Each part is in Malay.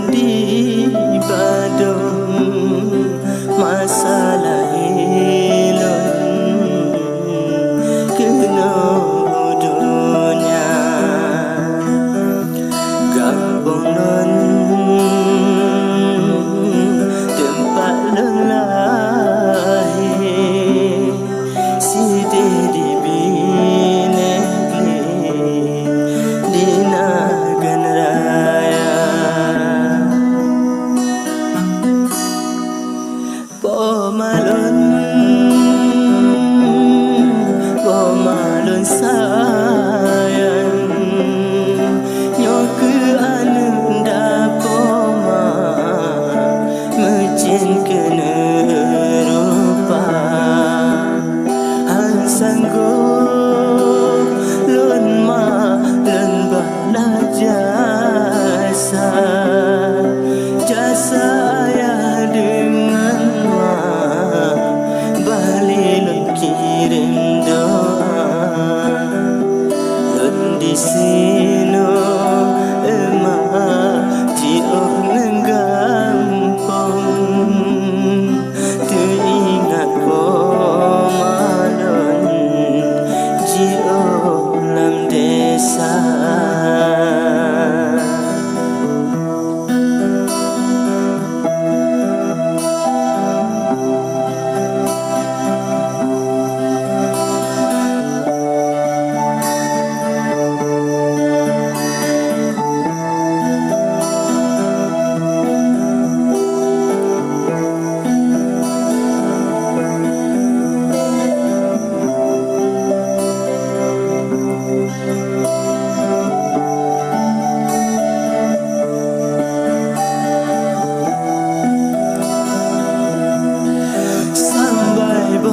Di Badung masalah ilun kena dunia kampung non tempat lelahir sidi di binegli di nagan raya Pomalon sayang nyok anda poma mecin kena rupa han sanggup lon ma lon bala jasa ayah dengan ma balik lon kirim doa lon di sino emak tiok nenggampong teringat pomalon jio lam desa.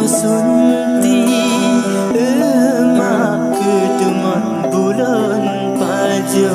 Sunti emak keteman bulan pajo